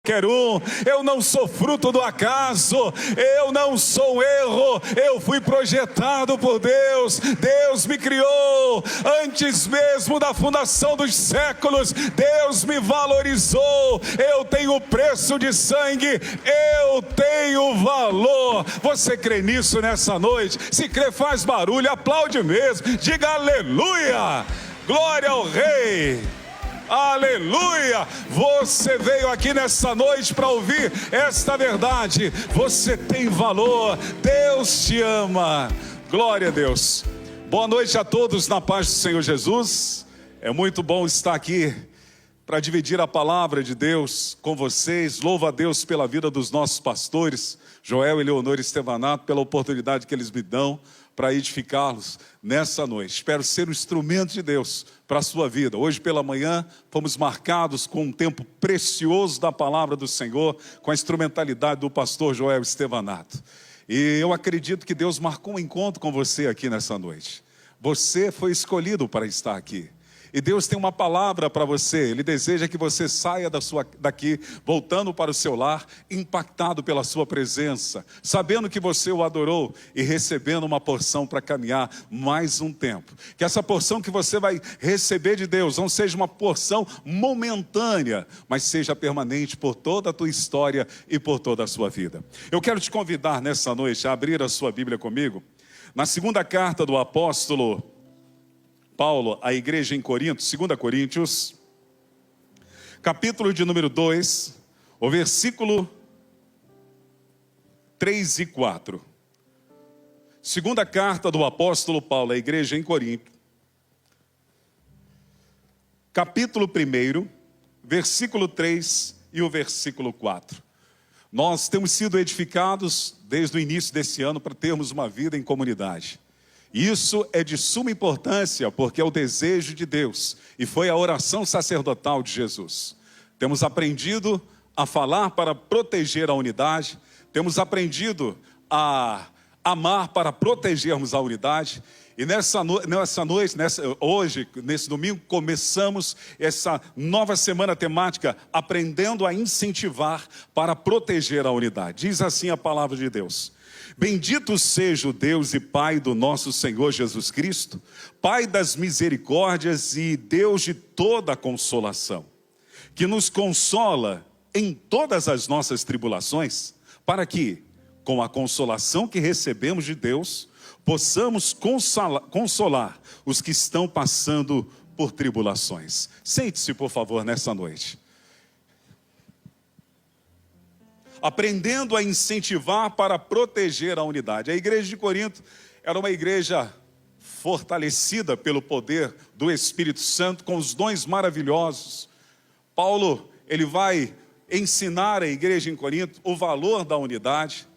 qualquer um, eu não sou fruto do acaso, eu não sou erro, eu fui projetado por Deus, Deus me criou, antes mesmo da fundação dos séculos, Deus me valorizou, eu tenho preço de sangue, eu tenho valor. Você crê nisso nessa noite? Se crê, faz barulho, aplaude mesmo, diga aleluia, glória ao Rei. Aleluia! Você veio aqui nessa noite para ouvir esta verdade. Você tem valor, Deus te ama. Glória a Deus. Boa noite a todos na paz do Senhor Jesus. É muito bom estar aqui para dividir a palavra de Deus com vocês. Louvo a Deus pela vida dos nossos pastores, Joel e Leonor Estevanato, pela oportunidade que eles me dão para edificá-los nessa noite. Espero ser um instrumento de Deus para a sua vida. Hoje pela manhã fomos marcados com um tempo precioso da palavra do Senhor, com a instrumentalidade do pastor Joel Estevanato. E eu acredito que Deus marcou um encontro com você aqui nessa noite. Você foi escolhido para estar aqui. E Deus tem uma palavra para você. Ele deseja que você saia daqui, voltando para o seu lar, impactado pela sua presença, sabendo que você o adorou e recebendo uma porção para caminhar mais um tempo. Que essa porção que você vai receber de Deus não seja uma porção momentânea, mas seja permanente por toda a tua história e por toda a sua vida. Eu quero te convidar nessa noite a abrir a sua Bíblia comigo, na segunda carta do apóstolo Paulo, a igreja em Corinto, 2 Coríntios, capítulo de número 2, o versículo 3 e 4. Segunda carta do apóstolo Paulo, a igreja em Corinto, capítulo 1, versículo 3 e o versículo 4. Nós temos sido edificados desde o início desse ano para termos uma vida em comunidade. Isso é de suma importância, porque é o desejo de Deus, e foi a oração sacerdotal de Jesus. Temos aprendido a falar para proteger a unidade, temos aprendido a amar para protegermos a unidade, e hoje, nesse domingo, começamos essa nova semana temática, aprendendo a incentivar para proteger a unidade. Diz assim a palavra de Deus: bendito seja o Deus e Pai do nosso Senhor Jesus Cristo, Pai das misericórdias e Deus de toda a consolação, que nos consola em todas as nossas tribulações, para que, com a consolação que recebemos de Deus, possamos consolar os que estão passando por tribulações. Sente-se, por favor, nessa noite. Aprendendo a incentivar para proteger a unidade. A igreja de Corinto era uma igreja fortalecida pelo poder do Espírito Santo, com os dons maravilhosos. Paulo, ele vai ensinar a igreja em Corinto o valor da unidade.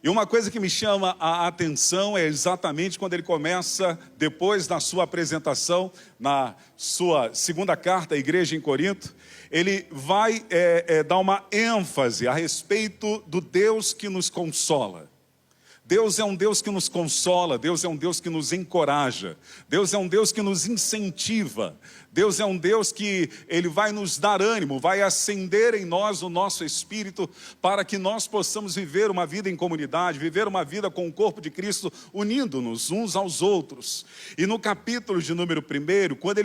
E uma coisa que me chama a atenção é exatamente quando ele começa, depois da sua apresentação, na sua segunda carta à igreja em Corinto, ele vai dar uma ênfase a respeito do Deus que nos consola. Deus é um Deus que nos consola, Deus é um Deus que nos encoraja, Deus é um Deus que nos incentiva, Deus é um Deus que Ele vai nos dar ânimo, vai acender em nós o nosso espírito, para que nós possamos viver uma vida em comunidade, viver uma vida com o corpo de Cristo, unindo-nos uns aos outros. E no capítulo de número 1, quando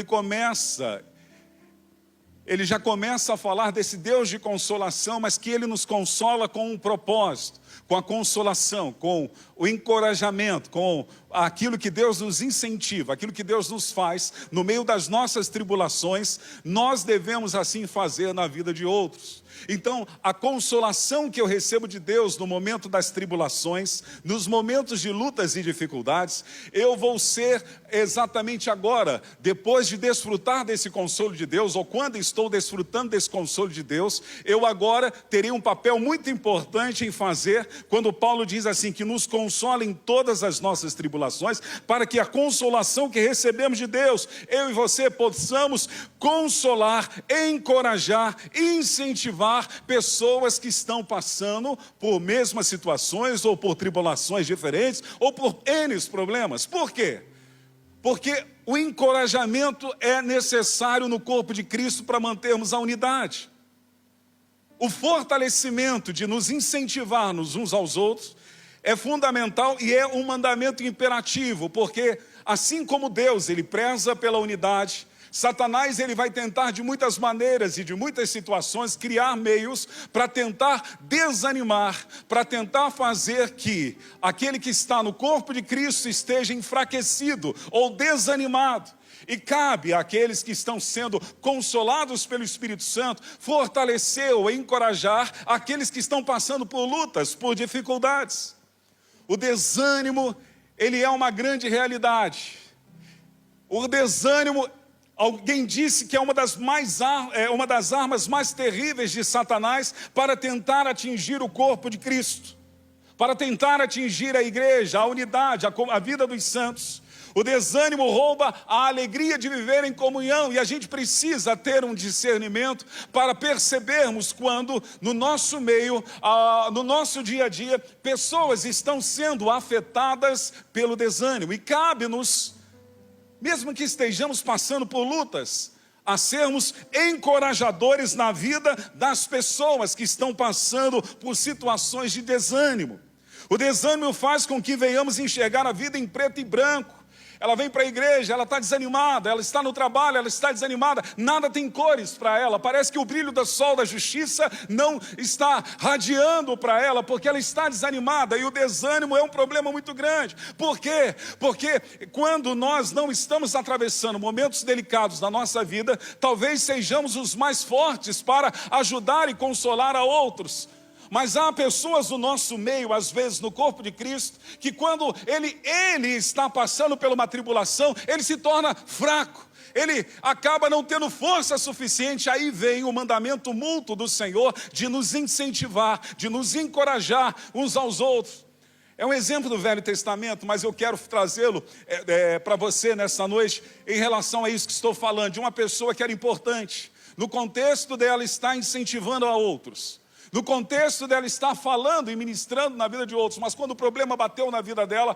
ele já começa a falar desse Deus de consolação, mas que Ele nos consola com um propósito, com a consolação, com o encorajamento, com aquilo que Deus nos incentiva, aquilo que Deus nos faz no meio das nossas tribulações, nós devemos assim fazer na vida de outros. Então, a consolação que eu recebo de Deus no momento das tribulações, nos momentos de lutas e dificuldades, eu vou ser exatamente agora, depois de desfrutar desse consolo de Deus, ou quando estou desfrutando desse consolo de Deus, eu agora terei um papel muito importante em fazer, quando Paulo diz assim, que nos consola em todas as nossas tribulações, para que a consolação que recebemos de Deus, eu e você possamos consolar, encorajar, incentivar pessoas que estão passando por mesmas situações, ou por tribulações diferentes, ou por N problemas. Por quê? Porque o encorajamento é necessário no corpo de Cristo para mantermos a unidade. o fortalecimento de nos incentivarmos uns aos outros é fundamental e é um mandamento imperativo, porque assim como Deus, Ele preza pela unidade, Satanás ele vai tentar de muitas maneiras e de muitas situações criar meios para tentar desanimar, para tentar fazer que aquele que está no corpo de Cristo esteja enfraquecido ou desanimado. E cabe àqueles que estão sendo consolados pelo Espírito Santo fortalecer ou encorajar aqueles que estão passando por lutas, por dificuldades. O desânimo, ele é uma grande realidade. O desânimo, alguém disse que é uma das armas mais terríveis de Satanás para tentar atingir o corpo de Cristo, para tentar atingir a igreja, a unidade, a vida dos santos. O desânimo rouba a alegria de viver em comunhão, e a gente precisa ter um discernimento para percebermos quando no nosso meio, no nosso dia a dia, pessoas estão sendo afetadas pelo desânimo. E cabe-nos, mesmo que estejamos passando por lutas, a sermos encorajadores na vida das pessoas que estão passando por situações de desânimo. O desânimo faz com que venhamos enxergar a vida em preto e branco. Ela vem para a igreja, ela está desanimada, ela está no trabalho, ela está desanimada, nada tem cores para ela, parece que o brilho do sol da justiça não está radiando para ela, porque ela está desanimada, e o desânimo é um problema muito grande. Por quê? Porque quando nós não estamos atravessando momentos delicados na nossa vida, talvez sejamos os mais fortes para ajudar e consolar a outros. Mas há pessoas no nosso meio, às vezes no corpo de Cristo, que quando ele está passando por uma tribulação, ele se torna fraco, ele acaba não tendo força suficiente. Aí vem o mandamento mútuo do Senhor de nos incentivar, de nos encorajar uns aos outros. É um exemplo do Velho Testamento, mas eu quero trazê-lo para você nessa noite, em relação a isso que estou falando, de uma pessoa que era importante. No contexto dela está incentivando a outros. No contexto dela estar falando e ministrando na vida de outros, mas quando o problema bateu na vida dela,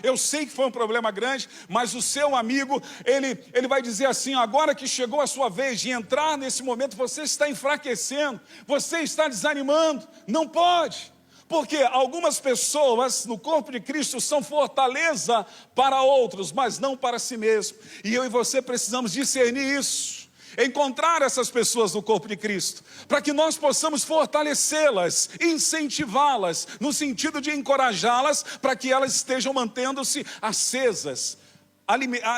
eu sei que foi um problema grande, mas o seu amigo, ele vai dizer assim: agora que chegou a sua vez de entrar nesse momento, você está enfraquecendo, você está desanimando, não pode. Porque algumas pessoas no corpo de Cristo são fortaleza para outros, mas não para si mesmo. E eu e você precisamos discernir isso. Encontrar essas pessoas no corpo de Cristo, para que nós possamos fortalecê-las, incentivá-las, no sentido de encorajá-las, para que elas estejam mantendo-se acesas,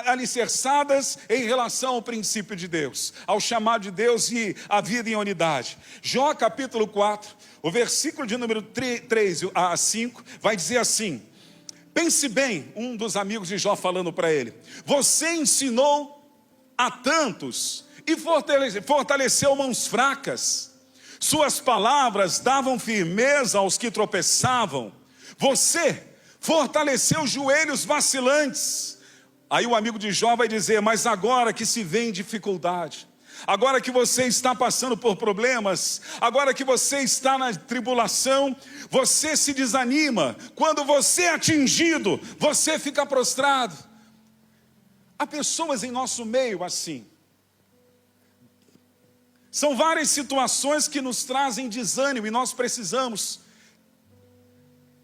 alicerçadas em relação ao princípio de Deus, ao chamado de Deus e à vida em unidade. Jó capítulo 4, o versículo de número 3 a 5, vai dizer assim: pense bem, um dos amigos de Jó falando para ele, você ensinou a tantos e fortaleceu mãos fracas, suas palavras davam firmeza aos que tropeçavam, você fortaleceu joelhos vacilantes. Aí o amigo de Jó vai dizer: mas agora que se vê em dificuldade, agora que você está passando por problemas, agora que você está na tribulação, você se desanima. Quando você é atingido, você fica prostrado. Há pessoas em nosso meio assim. São várias situações que nos trazem desânimo e nós precisamos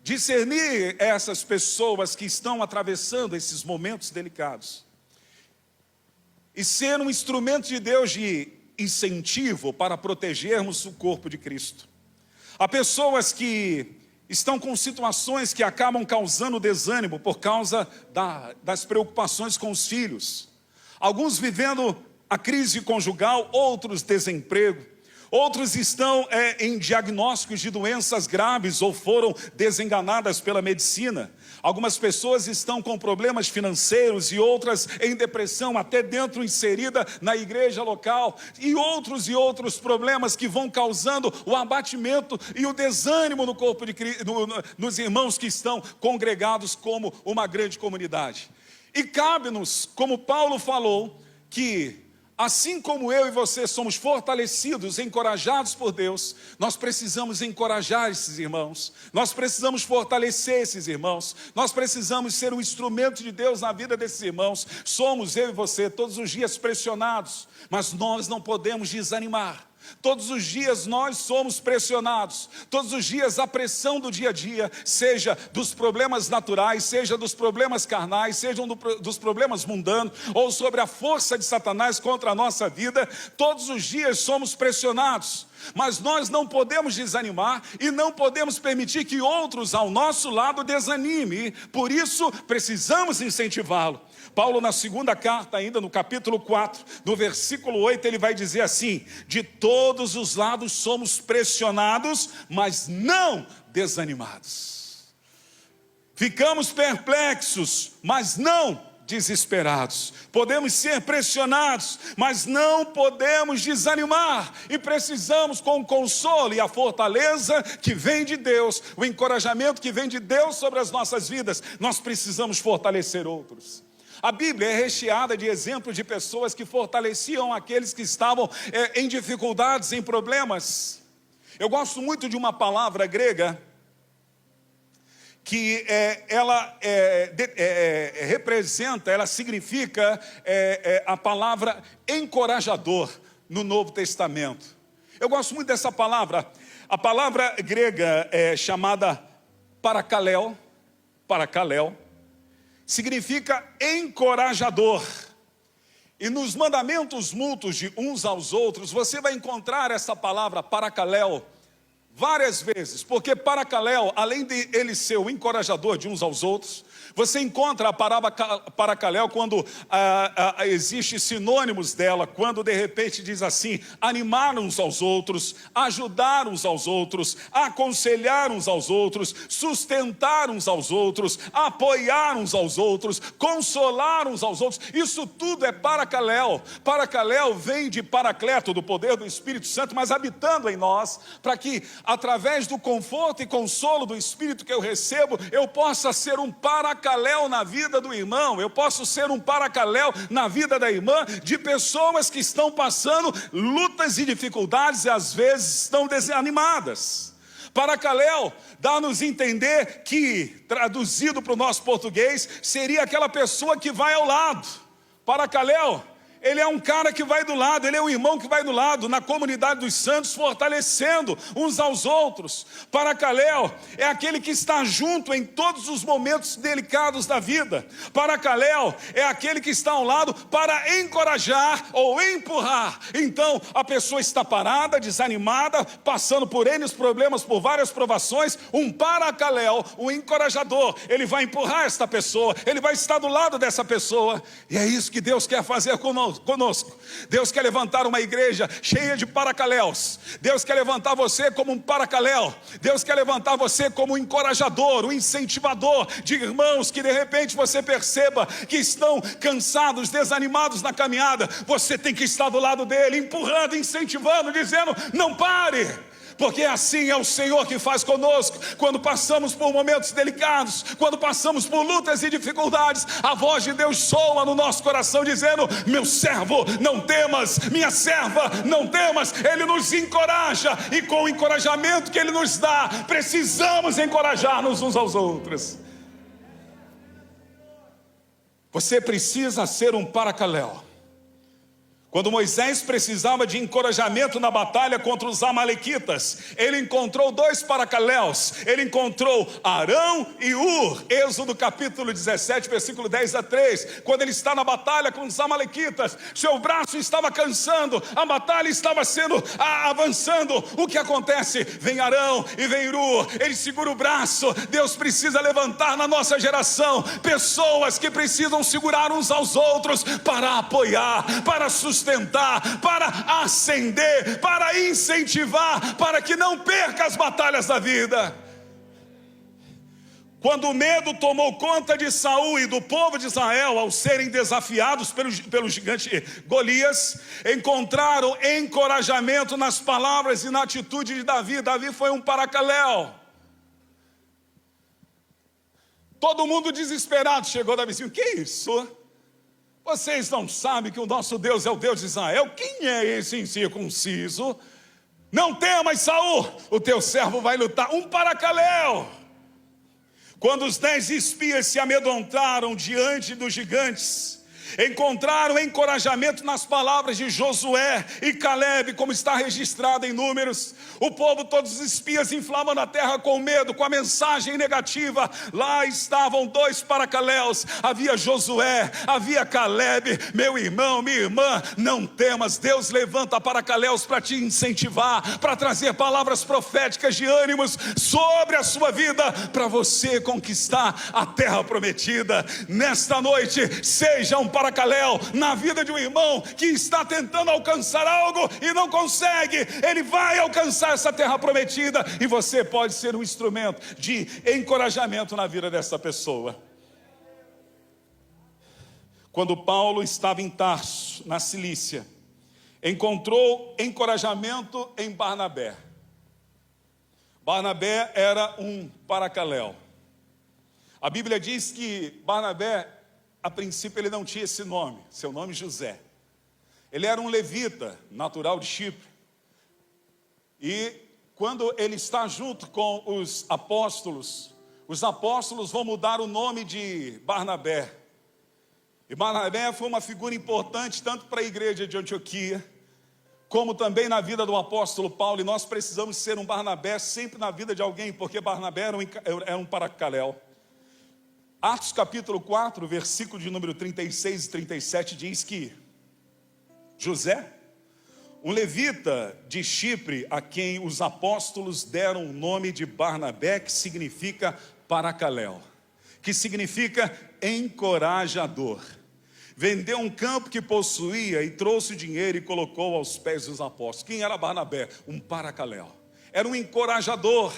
discernir essas pessoas que estão atravessando esses momentos delicados e ser um instrumento de Deus de incentivo para protegermos o corpo de Cristo. Há pessoas que estão com situações que acabam causando desânimo por causa das preocupações com os filhos. Alguns vivendo a crise conjugal, outros desemprego, outros estão em diagnósticos de doenças graves ou foram desenganadas pela medicina. Algumas pessoas estão com problemas financeiros e outras em depressão, até dentro inserida na igreja local, e outros problemas que vão causando o abatimento e o desânimo no corpo de Cristo, nos irmãos que estão congregados como uma grande comunidade. E cabe-nos, como Paulo falou, que assim como eu e você somos fortalecidos, encorajados por Deus, nós precisamos encorajar esses irmãos, nós precisamos fortalecer esses irmãos, nós precisamos ser um instrumento de Deus na vida desses irmãos. Somos, eu e você, todos os dias pressionados, mas nós não podemos desanimar. Todos os dias nós somos pressionados, todos os dias a pressão do dia a dia, seja dos problemas naturais, seja dos problemas carnais, sejam dos problemas mundanos, ou sobre a força de Satanás contra a nossa vida, todos os dias somos pressionados. Mas nós não podemos desanimar e não podemos permitir que outros ao nosso lado desanimem. Por isso precisamos incentivá-lo. Paulo, na segunda carta, ainda no capítulo 4, no versículo 8, ele vai dizer assim: de todos os lados somos pressionados, mas não desanimados. Ficamos perplexos, mas não desesperados. Podemos ser pressionados, mas não podemos desanimar. E precisamos, com o consolo e a fortaleza que vem de Deus, o encorajamento que vem de Deus sobre as nossas vidas, nós precisamos fortalecer outros. A Bíblia é recheada de exemplos de pessoas que fortaleciam aqueles que estavam em dificuldades, em problemas. Eu gosto muito de uma palavra grega que ela representa, ela significa a palavra encorajador no Novo Testamento. Eu gosto muito dessa palavra. A palavra grega é chamada parakaleo, significa encorajador. E nos mandamentos mútuos de uns aos outros, você vai encontrar essa palavra parakaleo várias vezes, porque parakaleo, além de ele ser o encorajador de uns aos outros, você encontra a palavra parakaleo quando existe sinônimos dela, quando de repente diz assim: animar uns aos outros, ajudar uns aos outros, aconselhar uns aos outros, sustentar uns aos outros, apoiar uns aos outros, consolar uns aos outros. Isso tudo é parakaleo. Parakaleo vem de paracleto, do poder do Espírito Santo, mas habitando em nós, para que através do conforto e consolo do Espírito que eu recebo, eu possa ser um parakaleo na vida do irmão, eu posso ser um parakaleo na vida da irmã, de pessoas que estão passando lutas e dificuldades e às vezes estão desanimadas. Parakaleo dá-nos entender que, traduzido para o nosso português, seria aquela pessoa que vai ao lado. Parakaleo, ele é um cara que vai do lado, ele é um irmão que vai do lado, na comunidade dos santos, fortalecendo uns aos outros. Parakaleo é aquele que está junto em todos os momentos delicados da vida. Parakaleo é aquele que está ao lado para encorajar ou empurrar. Então, a pessoa está parada, desanimada, passando por N problemas, por várias provações. Um parakaleo, um encorajador, ele vai empurrar esta pessoa, ele vai estar do lado dessa pessoa. E é isso que Deus quer fazer conosco. Deus quer levantar uma igreja cheia de paracaleus. Deus quer levantar você como um parakaleo. Deus quer levantar você como um encorajador, um incentivador de irmãos que de repente você perceba que estão cansados, desanimados na caminhada. Você tem que estar do lado dele, empurrando, incentivando, dizendo: não pare. Porque assim é o Senhor que faz conosco. Quando passamos por momentos delicados, quando passamos por lutas e dificuldades, a voz de Deus soa no nosso coração dizendo: meu servo, não temas, minha serva, não temas. Ele nos encoraja, e com o encorajamento que Ele nos dá, precisamos encorajar-nos uns aos outros. Você precisa ser um parakaleo. Quando Moisés precisava de encorajamento na batalha contra os amalequitas, ele encontrou dois paracaleus. Ele encontrou Arão e Ur. Êxodo capítulo 17, versículo 10 a 3. Quando ele está na batalha com os amalequitas, seu braço estava cansando, a batalha estava avançando. O que acontece? Vem Arão e vem Ur, ele segura o braço. Deus precisa levantar na nossa geração pessoas que precisam segurar uns aos outros para apoiar, para sustentar, para acender, para incentivar, para que não perca as batalhas da vida. Quando o medo tomou conta de Saul e do povo de Israel, ao serem desafiados pelo gigante Golias, encontraram encorajamento nas palavras e na atitude de Davi. Davi foi um parakaleo. Todo mundo desesperado chegou. Davi disse: o que é isso? Vocês não sabem que o nosso Deus é o Deus de Israel? Quem é esse incircunciso? Não temas, Saul, o teu servo vai lutar. Um parakaleo. Quando os 10 espias se amedrontaram diante dos gigantes, encontraram encorajamento nas palavras de Josué e Caleb, como está registrado em Números. O povo, todos os espias, inflamando a terra com medo, com a mensagem negativa. Lá estavam dois paracaléus, havia Josué, havia Caleb. Meu irmão, minha irmã, não temas, Deus levanta paracaléus para te incentivar, para trazer palavras proféticas de ânimos sobre a sua vida, para você conquistar a terra prometida. Nesta noite, seja um paracaléu na vida de um irmão que está tentando alcançar algo e não consegue. Ele vai alcançar essa terra prometida, e você pode ser um instrumento de encorajamento na vida dessa pessoa. Quando Paulo estava em Tarso, na Cilícia, encontrou encorajamento em Barnabé. Barnabé era um paracaléu. A Bíblia diz que Barnabé, a princípio, ele não tinha esse nome, seu nome José. Ele era um levita, natural de Chipre. E quando ele está junto com os apóstolos vão mudar o nome de Barnabé. E Barnabé foi uma figura importante tanto para a igreja de Antioquia, como também na vida do apóstolo Paulo. E nós precisamos ser um Barnabé sempre na vida de alguém, porque Barnabé era um paracaléu. Atos capítulo 4, versículo de número 36 e 37 diz que José, um levita de Chipre, a quem os apóstolos deram o nome de Barnabé, que significa paracaléu, que significa encorajador, vendeu um campo que possuía e trouxe o dinheiro e colocou aos pés dos apóstolos. Quem era Barnabé? Um paracaléu, era um encorajador.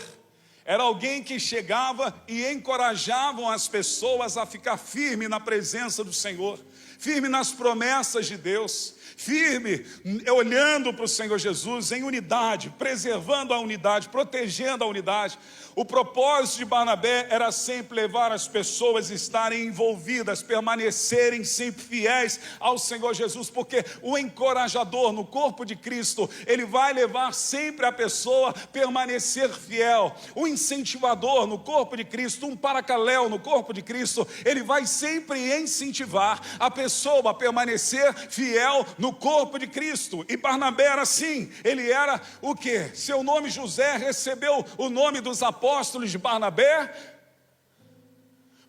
Era alguém que chegava e encorajava as pessoas a ficar firme na presença do Senhor, firme nas promessas de Deus, firme olhando para o Senhor Jesus em unidade, preservando a unidade, protegendo a unidade. O propósito de Barnabé era sempre levar as pessoas a estarem envolvidas, permanecerem sempre fiéis ao Senhor Jesus, porque o encorajador no corpo de Cristo, ele vai levar sempre a pessoa a permanecer fiel. O incentivador no corpo de Cristo, um paracaléu no corpo de Cristo, ele vai sempre incentivar a pessoa a permanecer fiel no corpo de Cristo. E Barnabé era assim, ele era o quê? Seu nome José recebeu o nome dos apóstolos de Barnabé,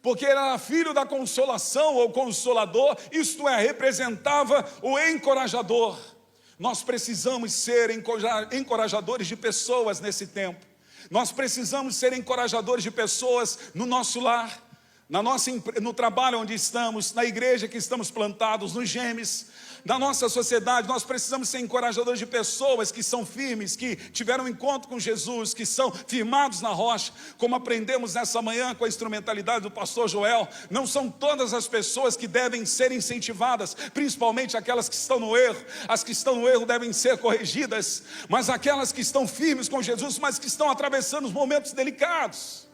porque ele era filho da consolação ou consolador, isto é, representava o encorajador. Nós precisamos ser encorajadores de pessoas nesse tempo. Nós precisamos ser encorajadores de pessoas no nosso lar, no trabalho onde estamos, na igreja que estamos plantados, nos GEMES, na nossa sociedade. Nós precisamos ser encorajadores de pessoas que são firmes, que tiveram um encontro com Jesus, que são firmados na rocha, como aprendemos nessa manhã com a instrumentalidade do pastor Joel. Não são todas as pessoas que devem ser incentivadas, principalmente aquelas que estão no erro. As que estão no erro devem ser corrigidas, mas aquelas que estão firmes com Jesus, mas que estão atravessando os momentos delicados,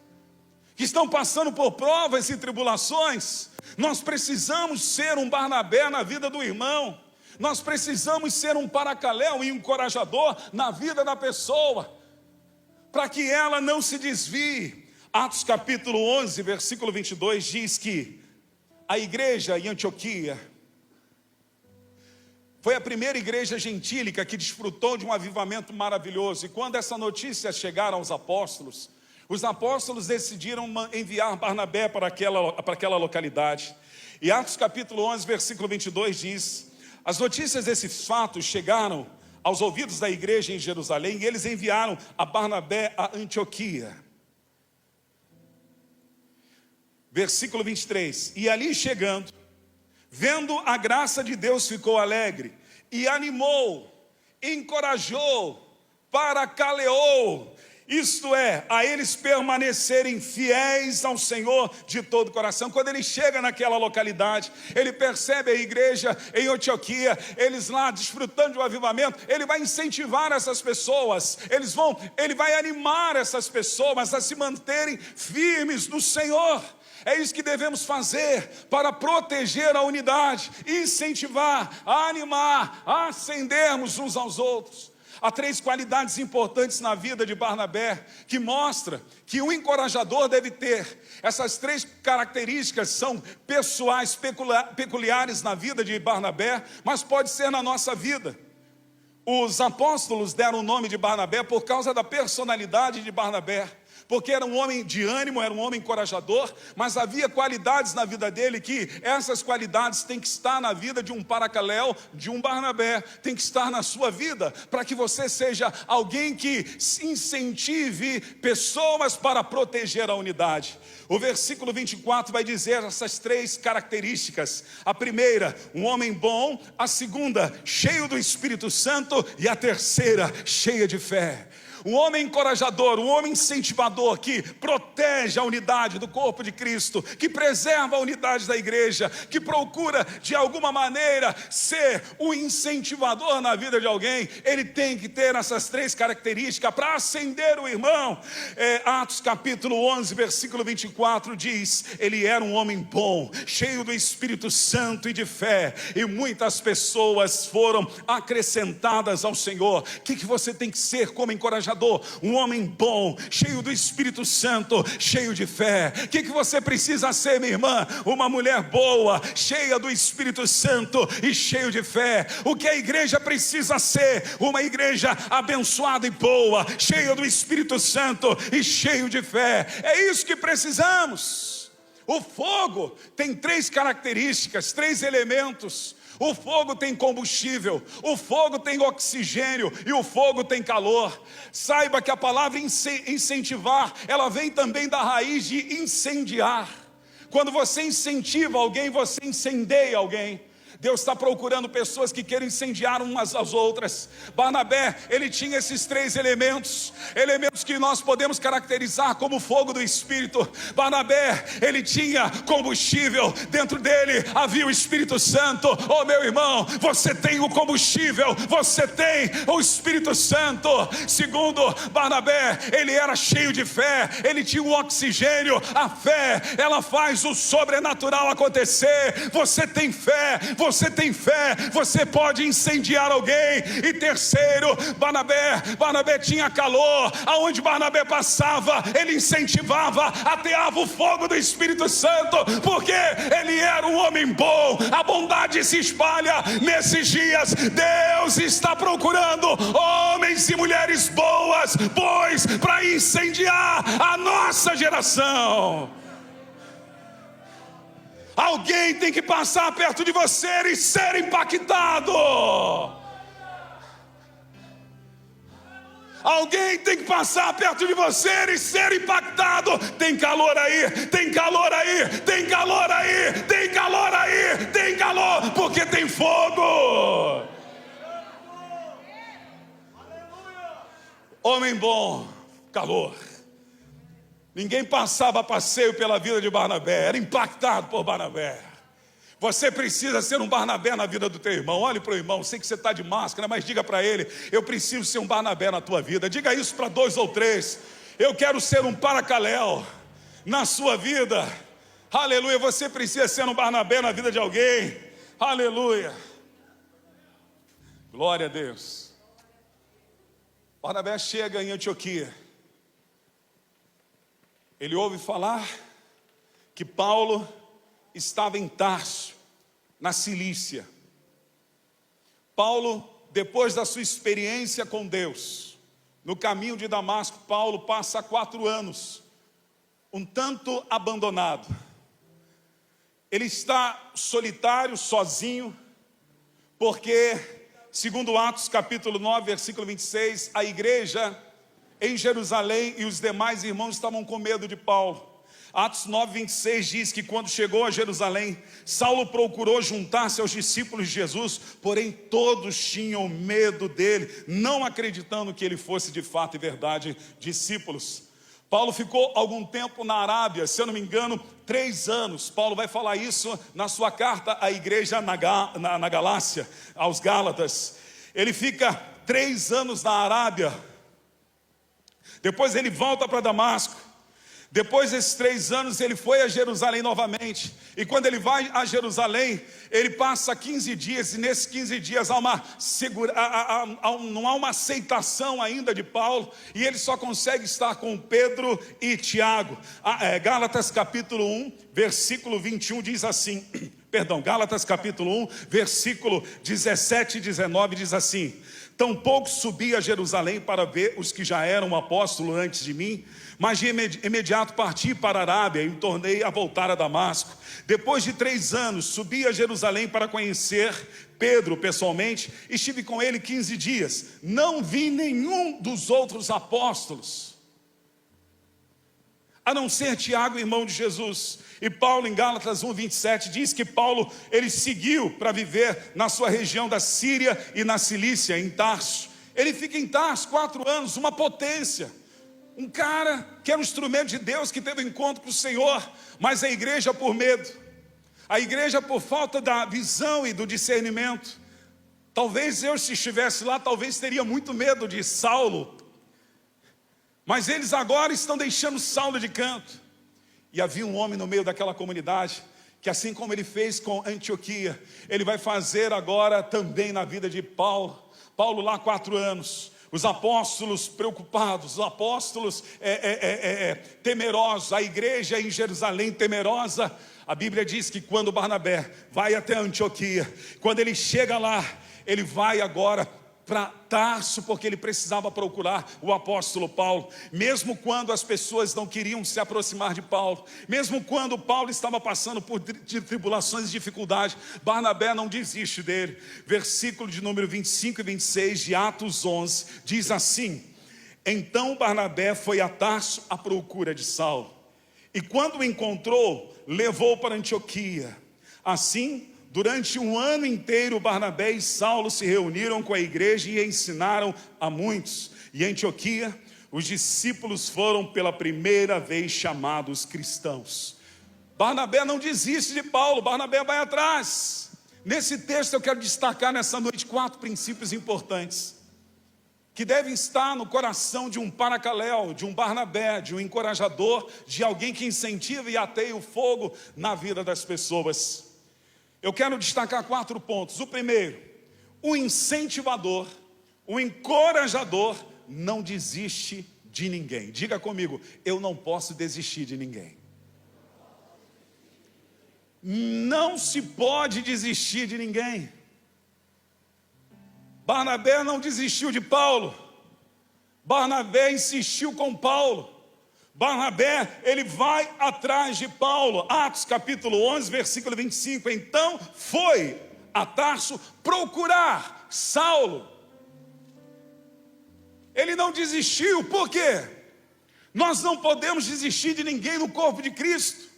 que estão passando por provas e tribulações, nós precisamos ser um Barnabé na vida do irmão. Nós precisamos ser um paracaléu e um encorajador na vida da pessoa, para que ela não se desvie. Atos capítulo 11, versículo 22 diz que a igreja em Antioquia foi a primeira igreja gentílica que desfrutou de um avivamento maravilhoso. E quando essa notícia chegaram aos apóstolos, os apóstolos decidiram enviar Barnabé para aquela localidade. E Atos capítulo 11, versículo 22 diz: as notícias desses fatos chegaram aos ouvidos da igreja em Jerusalém, e eles enviaram a Barnabé a Antioquia. Versículo 23, e ali chegando, vendo a graça de Deus, ficou alegre, e animou, encorajou, paracaleou, isto é, a eles permanecerem fiéis ao Senhor de todo o coração. Quando ele chega naquela localidade, ele percebe a igreja em Antioquia, eles lá desfrutando de um avivamento, ele vai incentivar essas pessoas, ele vai animar essas pessoas a se manterem firmes no Senhor. É isso que devemos fazer para proteger a unidade, incentivar, animar, acendermos uns aos outros. Há 3 qualidades importantes na vida de Barnabé, que mostra que um encorajador deve ter. Essas 3 características são pessoais, peculiares na vida de Barnabé, mas pode ser na nossa vida. Os apóstolos deram o nome de Barnabé por causa da personalidade de Barnabé, porque era um homem de ânimo, era um homem encorajador, mas havia qualidades na vida dele que essas qualidades têm que estar na vida de um Paracaléu, de um Barnabé, tem que estar na sua vida, para que você seja alguém que incentive pessoas para proteger a unidade. O versículo 24 vai dizer essas 3 características. A primeira, um homem bom. A segunda, cheio do Espírito Santo. E a terceira, cheia de fé. Um homem encorajador, um homem incentivador que protege a unidade do corpo de Cristo, que preserva a unidade da igreja, que procura de alguma maneira ser um incentivador na vida de alguém. Ele tem que ter essas 3 características para acender o irmão. Atos capítulo 11, versículo 24 diz: ele era um homem bom, cheio do Espírito Santo e de fé, e muitas pessoas foram acrescentadas ao Senhor. O que você tem que ser como encorajador? Um homem bom, cheio do Espírito Santo, cheio de fé. O que você precisa ser, minha irmã? Uma mulher boa, cheia do Espírito Santo e cheio de fé. O que a igreja precisa ser? Uma igreja abençoada e boa, cheia do Espírito Santo e cheio de fé. É isso que precisamos. O fogo tem 3 características, 3 elementos. O fogo tem combustível, o fogo tem oxigênio e o fogo tem calor. Saiba que a palavra incentivar, ela vem também da raiz de incendiar. Quando você incentiva alguém, você incendeia alguém. Deus está procurando pessoas que queiram incendiar umas às outras. Barnabé, ele tinha esses 3 elementos que nós podemos caracterizar como fogo do Espírito. Barnabé, ele tinha combustível, dentro dele havia o Espírito Santo. Oh, meu irmão, você tem o combustível, você tem o Espírito Santo. Segundo, Barnabé, ele era cheio de fé, ele tinha o oxigênio. A fé, ela faz o sobrenatural acontecer. Você tem fé, você pode incendiar alguém. E terceiro, Barnabé tinha calor. Aonde Barnabé passava, ele incentivava, ateava o fogo do Espírito Santo, porque ele era um homem bom. A bondade se espalha nesses dias. Deus está procurando homens e mulheres bons para incendiar a nossa geração. Alguém tem que passar perto de você e ser impactado. Alguém tem que passar perto de você e ser impactado. Tem calor aí, tem calor aí, tem calor aí, tem calor aí, tem calor, porque tem fogo. Homem bom, calor. Ninguém passava passeio pela vida de Barnabé, era impactado por Barnabé. Você precisa ser um Barnabé na vida do teu irmão. Olhe para o irmão, sei que você está de máscara, mas diga para ele: eu preciso ser um Barnabé na tua vida. Diga isso para 2 ou 3. Eu quero ser um Paracaléu na sua vida. Aleluia, você precisa ser um Barnabé na vida de alguém. Aleluia. Glória a Deus. Barnabé chega em Antioquia. Ele ouve falar que Paulo estava em Tarso, na Cilícia. Paulo, depois da sua experiência com Deus, no caminho de Damasco, Paulo passa 4 anos, um tanto abandonado. Ele está solitário, sozinho, porque, segundo Atos capítulo 9, versículo 26, a igreja em Jerusalém e os demais irmãos estavam com medo de Paulo. Atos 9, 26 diz que quando chegou a Jerusalém, Saulo procurou juntar-se aos discípulos de Jesus, porém todos tinham medo dele, não acreditando que ele fosse de fato e verdade discípulos. Paulo ficou algum tempo na Arábia, se eu não me engano, 3 anos. Paulo vai falar isso na sua carta à igreja na Galácia, aos Gálatas. Ele fica 3 anos na Arábia. Depois ele volta para Damasco. Depois desses 3 anos, ele foi a Jerusalém novamente. E quando ele vai a Jerusalém, ele passa 15 dias. E nesses 15 dias não há uma aceitação ainda de Paulo. E ele só consegue estar com Pedro e Tiago. Gálatas capítulo 1, versículo 21 diz assim. Gálatas capítulo 1, versículo 17 e 19 diz assim: tampouco subi a Jerusalém para ver os que já eram apóstolos antes de mim, mas de imediato parti para a Arábia e me tornei a voltar a Damasco. Depois de 3 anos, subi a Jerusalém para conhecer Pedro pessoalmente. Estive com ele 15 dias. Não vi nenhum dos outros apóstolos, a não ser Tiago, irmão de Jesus. E Paulo, em Gálatas 1:27, diz que Paulo, ele seguiu para viver na sua região da Síria e na Cilícia, em Tarso. Ele fica em Tarso 4 anos, uma potência. Um cara que era um instrumento de Deus, que teve um encontro com o Senhor. Mas a igreja por medo, a igreja por falta da visão e do discernimento. Talvez eu, se estivesse lá, talvez teria muito medo de Saulo. Mas eles agora estão deixando Saulo de canto. E havia um homem no meio daquela comunidade, que assim como ele fez com Antioquia, ele vai fazer agora também na vida de Paulo. Paulo lá 4 anos, os apóstolos preocupados, os apóstolos temerosos, a igreja em Jerusalém temerosa. A Bíblia diz que quando Barnabé vai até Antioquia, quando ele chega lá, ele vai agora para Tarso, porque ele precisava procurar o apóstolo Paulo. Mesmo quando as pessoas não queriam se aproximar de Paulo, mesmo quando Paulo estava passando por tribulações e dificuldades, Barnabé não desiste dele. Versículo de número 25 e 26 de Atos 11 diz assim: então Barnabé foi a Tarso à procura de Saulo, e quando o encontrou, levou para Antioquia. Assim, durante 1 ano inteiro, Barnabé e Saulo se reuniram com a igreja e ensinaram a muitos. E em Antioquia, os discípulos foram pela primeira vez chamados cristãos. Barnabé não desiste de Paulo, Barnabé vai atrás. Nesse texto eu quero destacar nessa noite 4 princípios importantes, que devem estar no coração de um paracaléu, de um Barnabé, de um encorajador, de alguém que incentiva e ateia o fogo na vida das pessoas. Eu quero destacar 4 pontos. O primeiro, o incentivador, o encorajador não desiste de ninguém. Diga comigo, eu não posso desistir de ninguém. Não se pode desistir de ninguém. Barnabé não desistiu de Paulo. Barnabé insistiu com Paulo. Barnabé, ele vai atrás de Paulo. Atos capítulo 11, versículo 25. Então foi a Tarso procurar Saulo. Ele não desistiu, por quê? Nós não podemos desistir de ninguém no corpo de Cristo.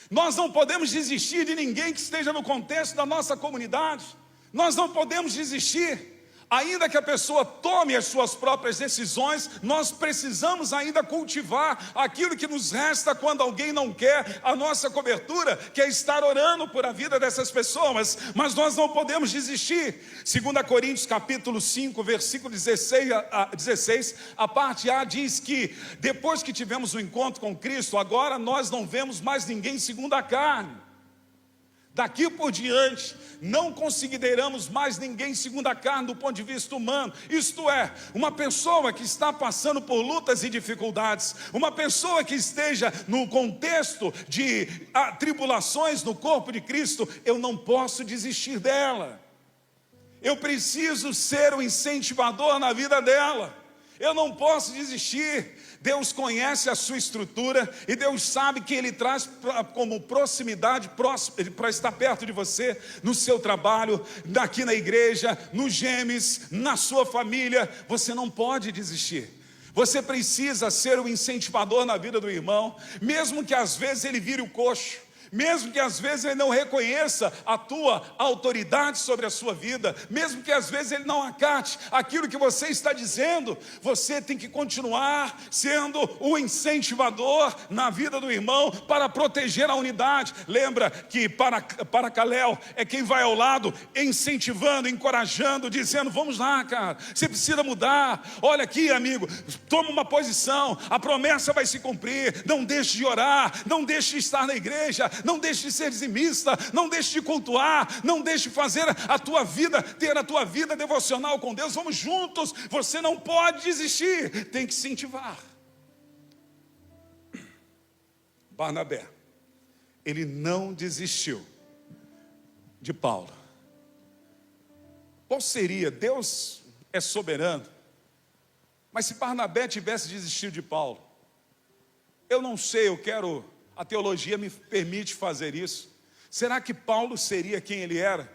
Nós não podemos desistir de ninguém que esteja no contexto da nossa comunidade. Nós não podemos desistir. Ainda que a pessoa tome as suas próprias decisões, nós precisamos ainda cultivar aquilo que nos resta quando alguém não quer a nossa cobertura, que é estar orando por a vida dessas pessoas. Mas nós não podemos desistir. 2 Coríntios capítulo 5, versículo 16, a parte A diz que depois que tivemos o encontro com Cristo, agora nós não vemos mais ninguém segundo a carne. Daqui por diante, não consideramos mais ninguém segundo a carne do ponto de vista humano. Isto é, uma pessoa que está passando por lutas e dificuldades, uma pessoa que esteja no contexto de tribulações no corpo de Cristo, eu não posso desistir dela. Eu preciso ser o incentivador na vida dela. Eu não posso desistir. Deus conhece a sua estrutura e Deus sabe que Ele traz como proximidade para estar perto de você, no seu trabalho, aqui na igreja, no Gêmeos, na sua família. Você não pode desistir. Você precisa ser o incentivador na vida do irmão, mesmo que às vezes ele vire o coxo, mesmo que às vezes ele não reconheça a tua autoridade sobre a sua vida, mesmo que às vezes ele não acate aquilo que você está dizendo, você tem que continuar sendo o incentivador na vida do irmão para proteger a unidade. Lembra que Paracaléu é quem vai ao lado, incentivando, encorajando, dizendo: vamos lá, cara, você precisa mudar. Olha aqui, amigo, toma uma posição, a promessa vai se cumprir. Não deixe de orar, não deixe de estar na igreja, não deixe de ser dizimista, não deixe de cultuar, não deixe de fazer a tua vida, ter a tua vida devocional com Deus. Vamos juntos, você não pode desistir, tem que incentivar. Barnabé, ele não desistiu de Paulo. Qual seria? Deus é soberano, mas se Barnabé tivesse desistido de Paulo, eu não sei, a teologia me permite fazer isso. Será que Paulo seria quem ele era?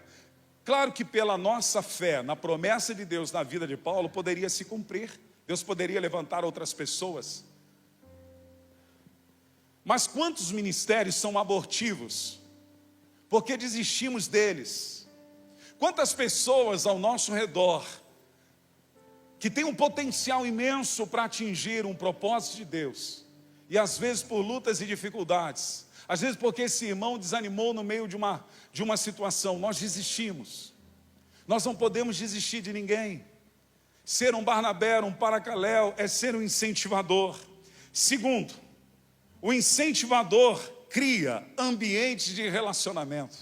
Claro que pela nossa fé na promessa de Deus na vida de Paulo poderia se cumprir. Deus poderia levantar outras pessoas. Mas quantos ministérios são abortivos porque desistimos deles? Quantas pessoas ao nosso redor que têm um potencial imenso para atingir um propósito de Deus, e às vezes por lutas e dificuldades, às vezes porque esse irmão desanimou no meio de uma situação, nós desistimos. Nós não podemos desistir de ninguém. Ser um Barnabé, um Paracaléu, é ser um incentivador. Segundo, o incentivador cria ambientes de relacionamento.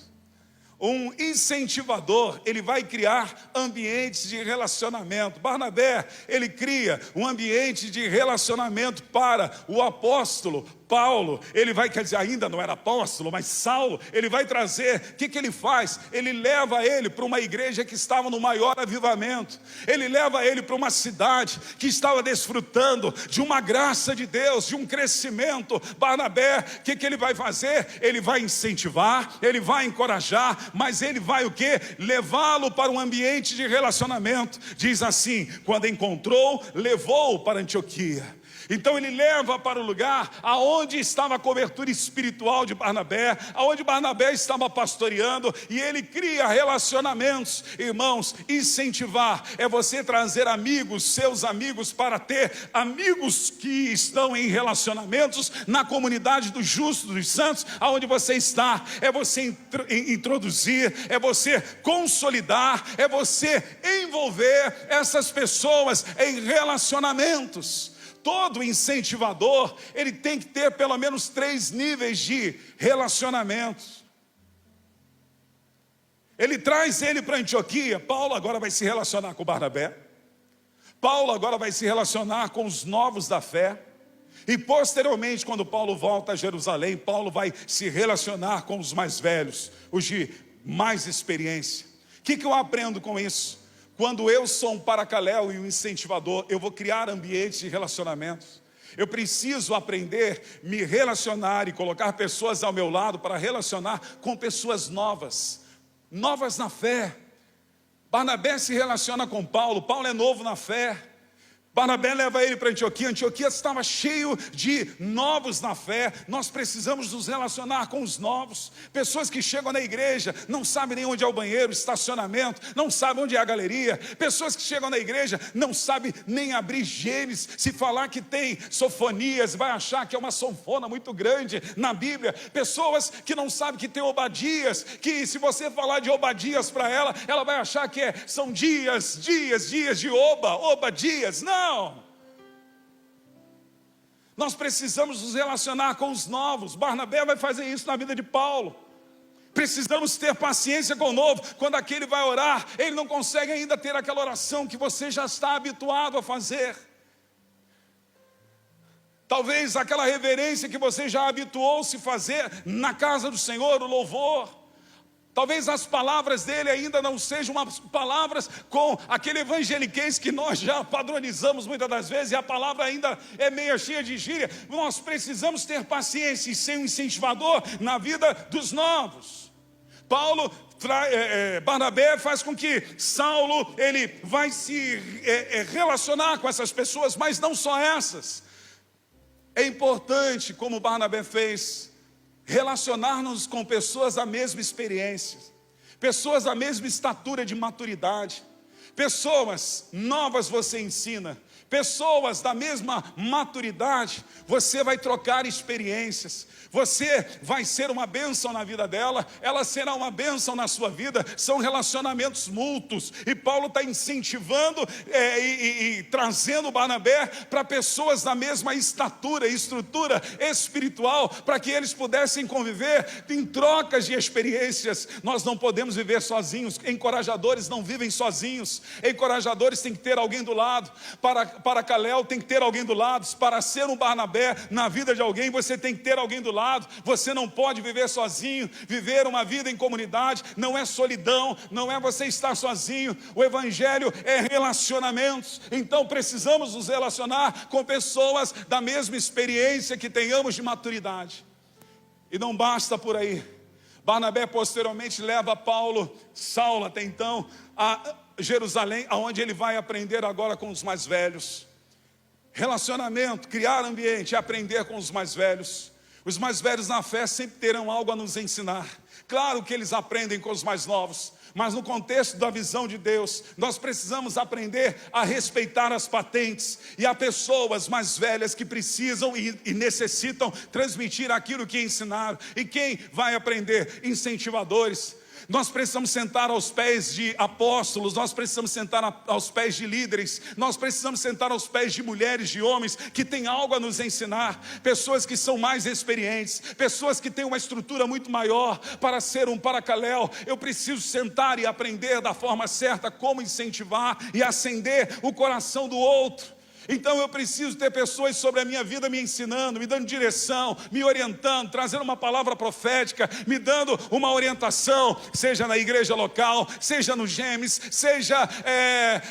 Um incentivador, ele vai criar ambientes de relacionamento. Barnabé, ele cria um ambiente de relacionamento para o apóstolo Paulo. Ele vai, quer dizer, ainda não era apóstolo, mas Saulo, ele vai trazer, o que ele faz? Ele leva ele para uma igreja que estava no maior avivamento. Ele leva ele para uma cidade que estava desfrutando de uma graça de Deus, de um crescimento. Barnabé, o que ele vai fazer? Ele vai incentivar, ele vai encorajar, mas ele vai o quê? Levá-lo para um ambiente de relacionamento. Diz assim: quando encontrou, levou para Antioquia. Então ele leva para o lugar aonde estava a cobertura espiritual de Barnabé, aonde Barnabé estava pastoreando, e ele cria relacionamentos. Irmãos, incentivar é você trazer amigos, seus amigos, para ter amigos que estão em relacionamentos na comunidade dos justos, dos santos, aonde você está. É você introduzir, é você consolidar, é você envolver essas pessoas em relacionamentos. Todo incentivador, ele tem que ter pelo menos 3 níveis de relacionamento. Ele traz ele para Antioquia. Paulo agora vai se relacionar com Barnabé. Paulo agora vai se relacionar com os novos da fé. E posteriormente, quando Paulo volta a Jerusalém, Paulo vai se relacionar com os mais velhos, os de mais experiência. O que eu aprendo com isso? Quando eu sou um Paracaléu e um incentivador, eu vou criar ambientes de relacionamentos. Eu preciso aprender a me relacionar e colocar pessoas ao meu lado para relacionar com pessoas novas, novas na fé. Barnabé se relaciona com Paulo, Paulo é novo na fé. Barnabé leva ele para Antioquia. Antioquia estava cheio de novos na fé. Nós precisamos nos relacionar com os novos. Pessoas que chegam na igreja, não sabem nem onde é o banheiro, estacionamento, não sabem onde é a galeria. Pessoas que chegam na igreja, não sabem nem abrir Gênesis. Se falar que tem Sofonias, vai achar que é uma sanfona muito grande na Bíblia. Pessoas que não sabem que tem Obadias, que se você falar de Obadias para ela, ela vai achar que são dias de Obadias. Não! Nós precisamos nos relacionar com os novos. Barnabé vai fazer isso na vida de Paulo. Precisamos ter paciência com o novo. Quando aquele vai orar, ele não consegue ainda ter aquela oração que você já está habituado a fazer. Talvez aquela reverência que você já habituou-se a fazer na casa do Senhor, o louvor. Talvez as palavras dele ainda não sejam umas palavras com aquele evangeliquez que nós já padronizamos muitas das vezes, e a palavra ainda é meio cheia de gíria. Nós precisamos ter paciência e ser um incentivador na vida dos novos. Barnabé faz com que Saulo, ele vai se relacionar com essas pessoas, mas não só essas. É importante, como Barnabé fez, relacionar-nos com pessoas da mesma experiência, pessoas da mesma estatura de maturidade, pessoas novas você ensina, pessoas da mesma maturidade, você vai trocar experiências, você vai ser uma bênção na vida dela, ela será uma bênção na sua vida, são relacionamentos mútuos, e Paulo está incentivando e trazendo Barnabé para pessoas da mesma estatura e estrutura espiritual, para que eles pudessem conviver em trocas de experiências. Nós não podemos viver sozinhos, encorajadores não vivem sozinhos, encorajadores tem que ter alguém do lado, para Caléu tem que ter alguém do lado, para ser um Barnabé na vida de alguém, você tem que ter alguém do lado, você não pode viver sozinho, viver uma vida em comunidade, não é solidão, não é você estar sozinho, o evangelho é relacionamentos, então precisamos nos relacionar com pessoas da mesma experiência, que tenhamos de maturidade, e não basta por aí. Barnabé posteriormente leva Saulo até então, a Jerusalém, aonde ele vai aprender agora com os mais velhos. Relacionamento, criar ambiente, aprender com os mais velhos. Os mais velhos na fé sempre terão algo a nos ensinar. Claro que eles aprendem com os mais novos, mas no contexto da visão de Deus, nós precisamos aprender a respeitar as patentes. E há pessoas mais velhas que precisam e necessitam transmitir aquilo que ensinaram. E quem vai aprender? Incentivadores. Nós precisamos sentar aos pés de apóstolos, nós precisamos sentar aos pés de líderes, nós precisamos sentar aos pés de mulheres, de homens que têm algo a nos ensinar, pessoas que são mais experientes, pessoas que têm uma estrutura muito maior para ser um Paracaléu. Eu preciso sentar e aprender da forma certa como incentivar e acender o coração do outro. Então eu preciso ter pessoas sobre a minha vida me ensinando, me dando direção, me orientando, trazendo uma palavra profética, me dando uma orientação, seja na igreja local, seja no GEMES, seja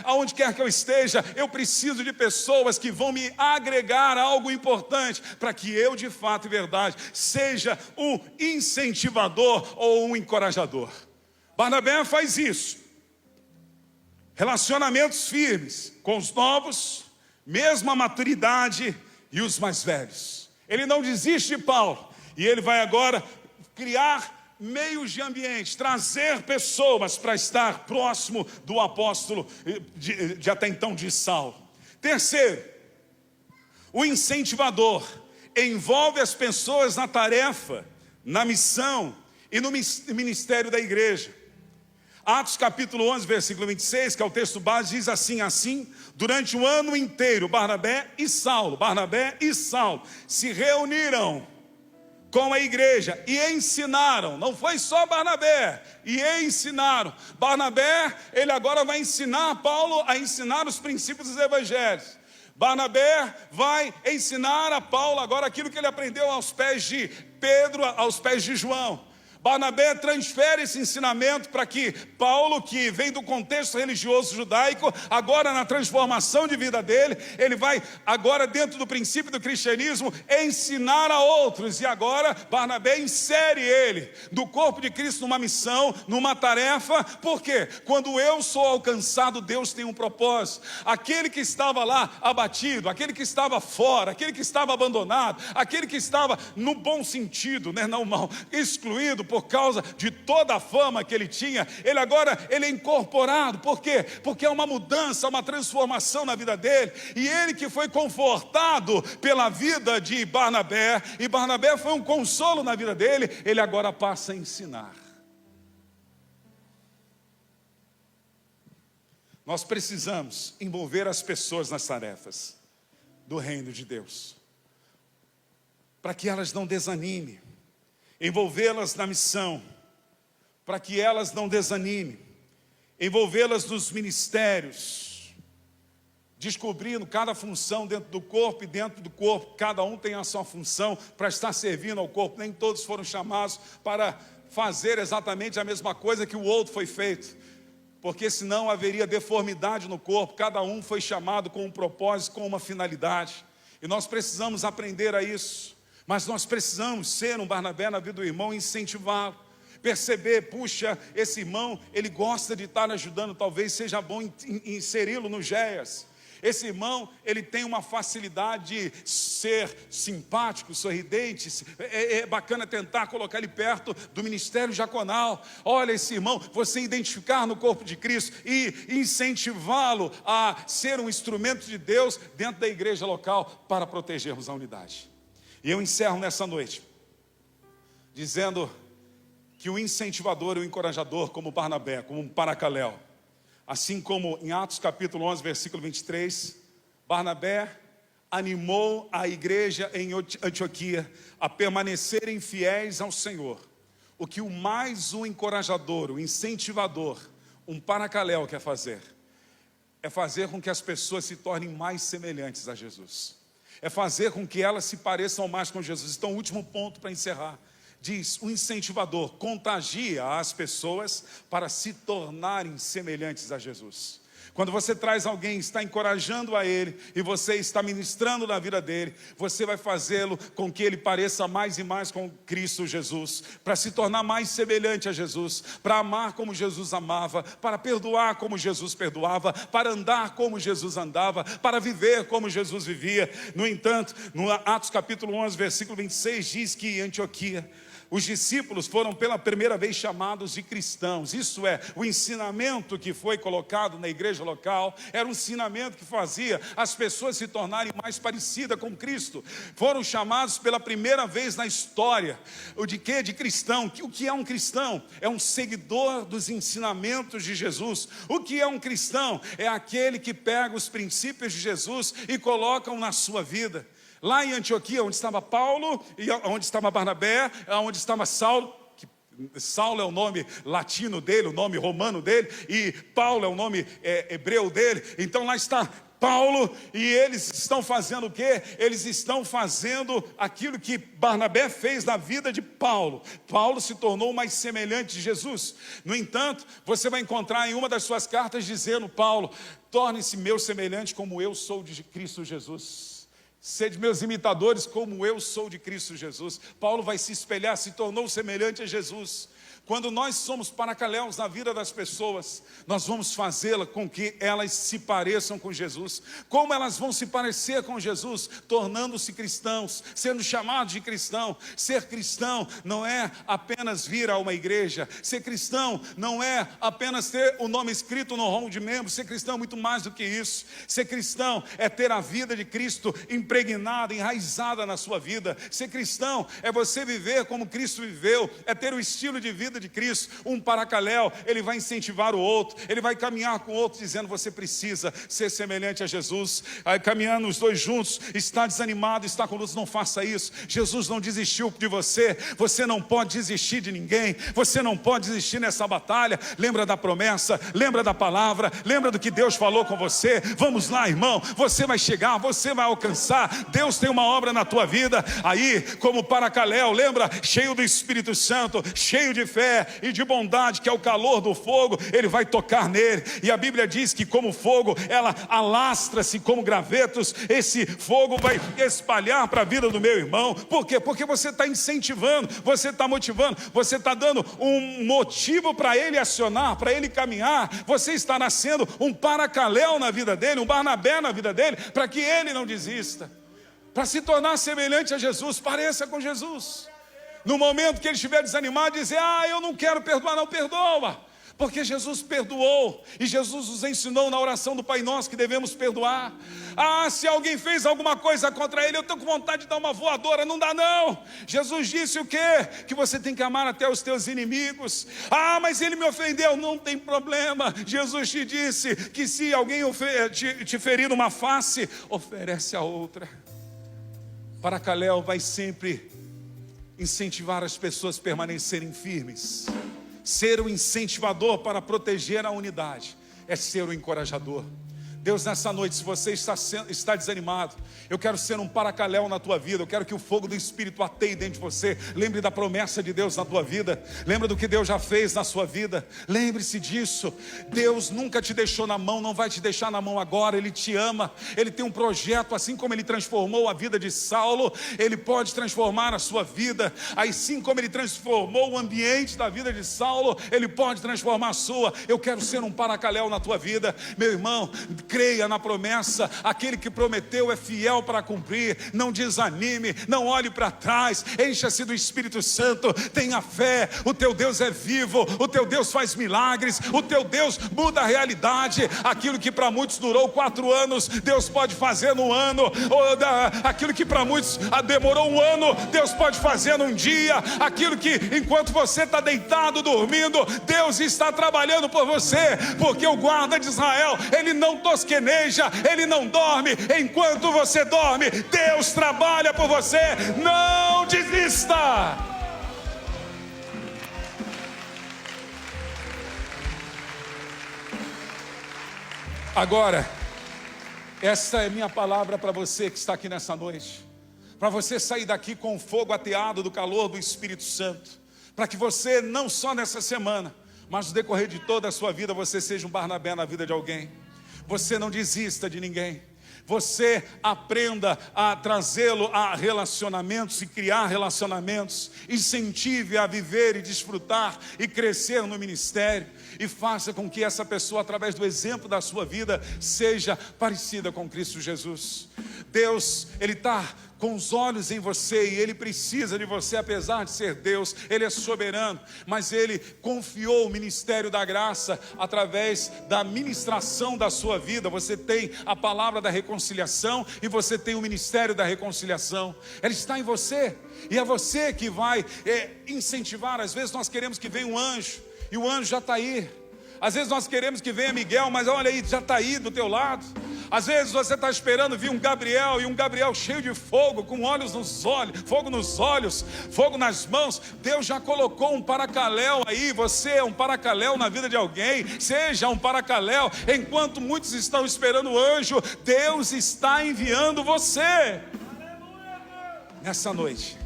aonde quer que eu esteja. Eu preciso de pessoas que vão me agregar algo importante, para que eu de fato e verdade seja um incentivador ou um encorajador. Barnabé faz isso, relacionamentos firmes com os novos, mesma maturidade, e os mais velhos. Ele não desiste de Paulo, e ele vai agora criar meios de ambiente, trazer pessoas para estar próximo do apóstolo de até então de Saulo. Terceiro, o incentivador envolve as pessoas na tarefa, na missão e no ministério da igreja. Atos capítulo 11, versículo 26, que é o texto base, diz assim, durante o ano inteiro, Barnabé e Saulo se reuniram com a igreja e ensinaram. Não foi só Barnabé, e ensinaram. Barnabé, ele agora vai ensinar Paulo a ensinar os princípios dos evangelhos. Barnabé vai ensinar a Paulo agora aquilo que ele aprendeu aos pés de Pedro, aos pés de João. Barnabé transfere esse ensinamento para que Paulo, que vem do contexto religioso judaico, agora na transformação de vida dele, ele vai agora dentro do princípio do cristianismo ensinar a outros. E agora Barnabé insere ele do corpo de Cristo numa missão, numa tarefa. Por quê? Quando eu sou alcançado, Deus tem um propósito. Aquele que estava lá abatido, aquele que estava fora, aquele que estava abandonado, aquele que estava no bom sentido, né, não mal, excluído por causa de toda a fama que ele tinha, ele é incorporado. Por quê? Porque é uma mudança, uma transformação na vida dele, e ele que foi confortado pela vida de Barnabé, e Barnabé foi um consolo na vida dele, ele agora passa a ensinar. Nós precisamos envolver as pessoas nas tarefas do reino de Deus, para que elas não desanimem, envolvê-las na missão, para que elas não desanimem, envolvê-las nos ministérios, descobrindo cada função dentro do corpo, e dentro do corpo cada um tem a sua função para estar servindo ao corpo. Nem todos foram chamados para fazer exatamente a mesma coisa que o outro foi feito, porque senão haveria deformidade no corpo. Cada um foi chamado com um propósito, com uma finalidade, e nós precisamos aprender a isso. Mas nós precisamos ser um Barnabé na vida do irmão, incentivar, perceber, puxa, esse irmão, ele gosta de estar ajudando, talvez seja bom inseri-lo no GEAS. Esse irmão, ele tem uma facilidade de ser simpático, sorridente. É bacana tentar colocar ele perto do ministério diaconal. Olha esse irmão, você identificar no corpo de Cristo e incentivá-lo a ser um instrumento de Deus dentro da igreja local para protegermos a unidade. E eu encerro nessa noite dizendo que o incentivador e o encorajador, como Barnabé, como um Paracaléu, assim como em Atos capítulo 11, versículo 23, Barnabé animou a igreja em Antioquia a permanecerem fiéis ao Senhor. O que o mais o encorajador, o incentivador, um Paracaléu quer fazer, é fazer com que as pessoas se tornem mais semelhantes a Jesus. É fazer com que elas se pareçam mais com Jesus. Então, o último ponto para encerrar. Diz, o incentivador contagia as pessoas para se tornarem semelhantes a Jesus. Quando você traz alguém, está encorajando a ele, e você está ministrando na vida dele, você vai fazê-lo com que ele pareça mais e mais com Cristo Jesus, para se tornar mais semelhante a Jesus, para amar como Jesus amava, para perdoar como Jesus perdoava, para andar como Jesus andava, para viver como Jesus vivia. No entanto, no Atos capítulo 11, versículo 26, diz que em Antioquia, os discípulos foram pela primeira vez chamados de cristãos. Isso é, o ensinamento que foi colocado na igreja local era um ensinamento que fazia as pessoas se tornarem mais parecidas com Cristo. Foram chamados pela primeira vez na história. O de quê? De cristão. O que é um cristão? É um seguidor dos ensinamentos de Jesus. O que é um cristão? É aquele que pega os princípios de Jesus e colocam na sua vida. Lá em Antioquia, onde estava Paulo, e onde estava Barnabé, onde estava Saulo, que Saulo é o nome latino dele, o nome romano dele, e Paulo é o nome hebreu dele. Então lá está Paulo, e eles estão fazendo o quê? Eles estão fazendo aquilo que Barnabé fez na vida de Paulo. Paulo se tornou mais semelhante de Jesus. No entanto, você vai encontrar em uma das suas cartas dizendo, Paulo, torne-se meu semelhante como eu sou de Cristo Jesus. Sede meus imitadores como eu sou de Cristo Jesus. Paulo vai se espelhar, se tornou semelhante a Jesus. Quando nós somos paracaléus na vida das pessoas, nós vamos fazê-la com que elas se pareçam com Jesus. Como elas vão se parecer com Jesus? Tornando-se cristãos, sendo chamados de cristão. Ser cristão não é apenas vir a uma igreja. Ser cristão não é apenas ter o nome escrito no rol de membros. Ser cristão é muito mais do que isso. Ser cristão é ter a vida de Cristo impregnada, enraizada na sua vida. Ser cristão é você viver como Cristo viveu, é ter o estilo de vida de Cristo. Um paracaléu, ele vai incentivar o outro, ele vai caminhar com o outro dizendo, você precisa ser semelhante a Jesus. Aí caminhando os dois juntos, está desanimado, está com luz, não faça isso. Jesus não desistiu de você, você não pode desistir de ninguém, você não pode desistir nessa batalha. Lembra da promessa, lembra da palavra, lembra do que Deus falou com você. Vamos lá, irmão, você vai chegar, você vai alcançar. Deus tem uma obra na tua vida. Aí, como paracaléu, lembra, cheio do Espírito Santo, cheio de fé e de bondade, que é o calor do fogo, ele vai tocar nele. E a Bíblia diz que como fogo, ela alastra-se como gravetos. Esse fogo vai espalhar para a vida do meu irmão. Por quê? Porque você está incentivando, você está motivando, você está dando um motivo para ele acionar, para ele caminhar. Você está nascendo um paracaléu na vida dele, um Barnabé na vida dele, para que ele não desista, para se tornar semelhante a Jesus. Pareça com Jesus. No momento que ele estiver desanimado, dizer, eu não quero perdoar, não perdoa. Porque Jesus perdoou, e Jesus nos ensinou na oração do Pai Nosso que devemos perdoar. Se alguém fez alguma coisa contra ele, eu estou com vontade de dar uma voadora, não dá não. Jesus disse o quê? Que você tem que amar até os teus inimigos. Mas ele me ofendeu, não tem problema. Jesus te disse que se alguém te ferir uma face, oferece a outra. Paracaléu vai sempre incentivar as pessoas a permanecerem firmes. Ser o incentivador para proteger a unidade é ser o encorajador. Deus, nessa noite, se você está desanimado, eu quero ser um paracaléu na tua vida. Eu quero que o fogo do Espírito ateie dentro de você. Lembre da promessa de Deus na tua vida. Lembre do que Deus já fez na sua vida. Lembre-se disso. Deus nunca te deixou na mão, não vai te deixar na mão agora. Ele te ama, Ele tem um projeto. Assim como Ele transformou a vida de Saulo, Ele pode transformar a sua vida. Assim como Ele transformou o ambiente da vida de Saulo, Ele pode transformar a sua. Eu quero ser um paracaléu na tua vida. Meu irmão, creia na promessa. Aquele que prometeu é fiel para cumprir. Não desanime, não olhe para trás, encha-se do Espírito Santo, tenha fé. O teu Deus é vivo, o teu Deus faz milagres, o teu Deus muda a realidade. Aquilo que para muitos durou 4 anos, Deus pode fazer no ano. Aquilo que para muitos demorou 1 ano, Deus pode fazer num dia. Aquilo que enquanto você está deitado, dormindo, Deus está trabalhando por você, porque o guarda de Israel, ele não tosqueneja, ele não dorme. Enquanto você dorme, Deus trabalha por você. Não desista. Agora, essa é minha palavra para você que está aqui nessa noite, para você sair daqui com o fogo ateado do calor do Espírito Santo, para que você não só nessa semana, mas no decorrer de toda a sua vida, você seja um Barnabé na vida de alguém. Você não desista de ninguém. Você aprenda a trazê-lo a relacionamentos e criar relacionamentos. Incentive a viver e desfrutar e crescer no ministério. E faça com que essa pessoa, através do exemplo da sua vida, seja parecida com Cristo Jesus. Deus, Ele está com os olhos em você, e Ele precisa de você. Apesar de ser Deus, Ele é soberano, mas Ele confiou o ministério da graça através da ministração da sua vida. Você tem a palavra da reconciliação e você tem o ministério da reconciliação. Ele está em você, e é você que vai incentivar. Às vezes nós queremos que venha um anjo, e o anjo já está aí. Às vezes nós queremos que venha Miguel, mas olha aí, já está aí do teu lado. Às vezes você está esperando vir um Gabriel, e um Gabriel cheio de fogo, com olhos nos olhos, fogo nos olhos, fogo nas mãos. Deus já colocou um paracaléu aí. Você é um paracaléu na vida de alguém. Seja um paracaléu. Enquanto muitos estão esperando o anjo, Deus está enviando você. Nessa noite,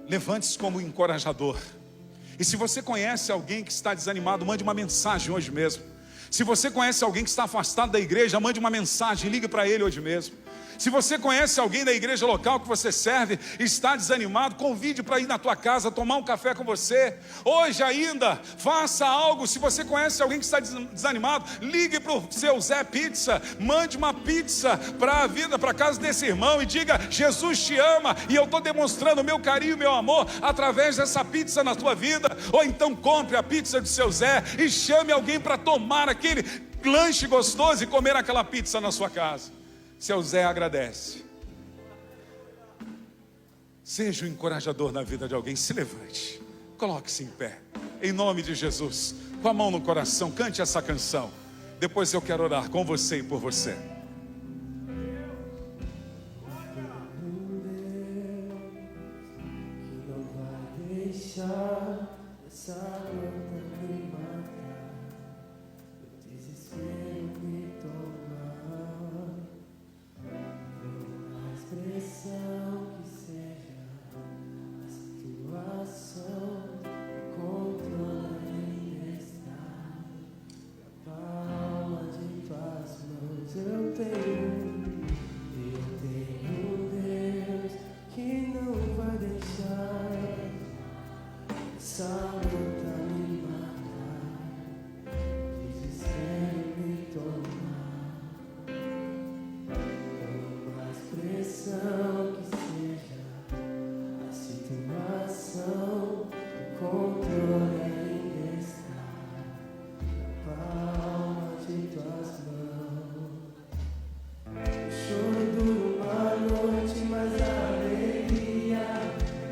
levante-se como encorajador. E se você conhece alguém que está desanimado, mande uma mensagem hoje mesmo. Se você conhece alguém que está afastado da igreja, mande uma mensagem, ligue para ele hoje mesmo. Se você conhece alguém da igreja local que você serve e está desanimado, convide para ir na tua casa, tomar um café com você. Hoje ainda, faça algo. Se você conhece alguém que está desanimado, ligue para o seu Zé Pizza, mande uma pizza para a vida, para a casa desse irmão, e diga: Jesus te ama, e eu estou demonstrando o meu carinho, o meu amor, através dessa pizza na tua vida. Ou então compre a pizza do seu Zé e chame alguém para tomar aquele lanche gostoso e comer aquela pizza na sua casa. Seu Zé agradece. Seja um encorajador na vida de alguém. Se levante, coloque-se em pé, em nome de Jesus, com a mão no coração, cante essa canção. Depois eu quero orar com você e por você. Não vai deixar essa luta me matar, o desespero me tomar. Pressão que seja a situação, o controle ainda está na palma de tuas mãos. Eu tenho Deus que não vai deixar essa luta me matar, desespero me tomar. Pressão que seja a situação, o controle ainda está na palma de tuas mãos. O choro dura uma noite, mas a alegria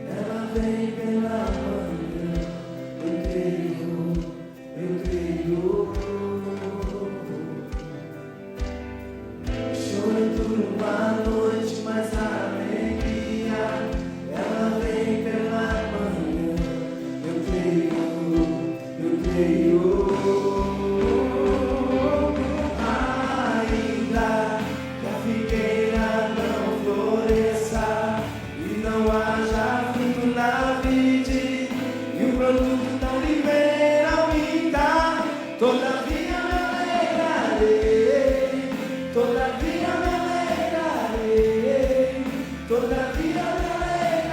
ela vem pela manhã. Eu creio, eu creio. O choro dura uma noite, mas a alegria ela vem pela manhã. Eu creio, eu creio. Ainda que a figueira não floresça e não haja fruto na vide, e o produto não lhe venha aumentar, todavia me alegrarei, todavia me alegrarei, todavia me alegrarei.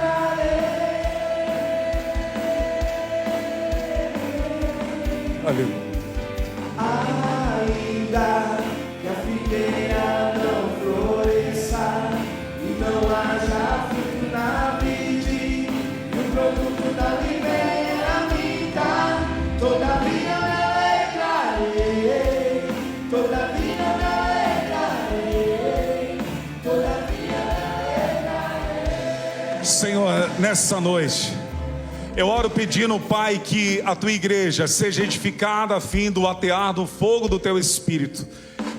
Aleluia. Ainda Senhor, nessa noite, eu oro pedindo, Pai, que a tua igreja seja edificada a fim do atear do fogo do teu Espírito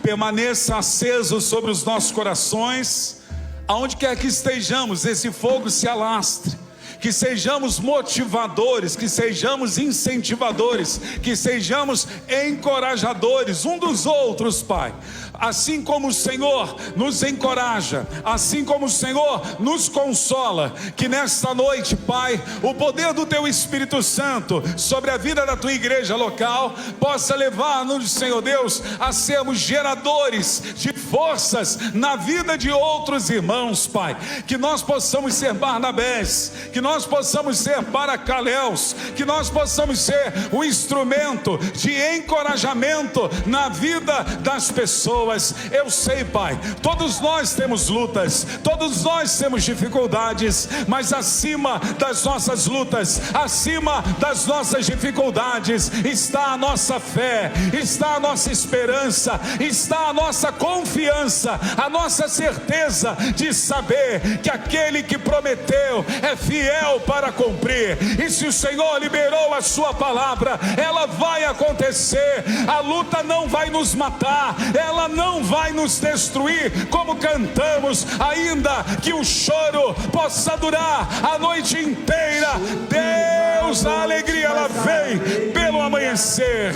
permaneça aceso sobre os nossos corações, aonde quer que estejamos, esse fogo se alastre, que sejamos motivadores, que sejamos incentivadores, que sejamos encorajadores um dos outros, Pai. Assim como o Senhor nos encoraja, assim como o Senhor nos consola, que nesta noite, Pai, o poder do Teu Espírito Santo sobre a vida da Tua igreja local possa levar-nos, Senhor Deus, a sermos geradores de forças na vida de outros irmãos, Pai. Que nós possamos ser Barnabés, que nós possamos ser Paracaléus, que nós possamos ser o instrumento de encorajamento na vida das pessoas. Eu sei, Pai, todos nós temos lutas, todos nós temos dificuldades, mas acima das nossas lutas, acima das nossas dificuldades, está a nossa fé, está a nossa esperança, está a nossa confiança, a nossa certeza de saber que aquele que prometeu é fiel para cumprir. E se o Senhor liberou a sua palavra, ela vai acontecer. A luta não vai nos matar, ela não vai nos destruir, como cantamos, ainda que o choro possa durar a noite inteira. Deus, a alegria, ela vem pelo amanhecer.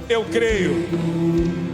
Eu creio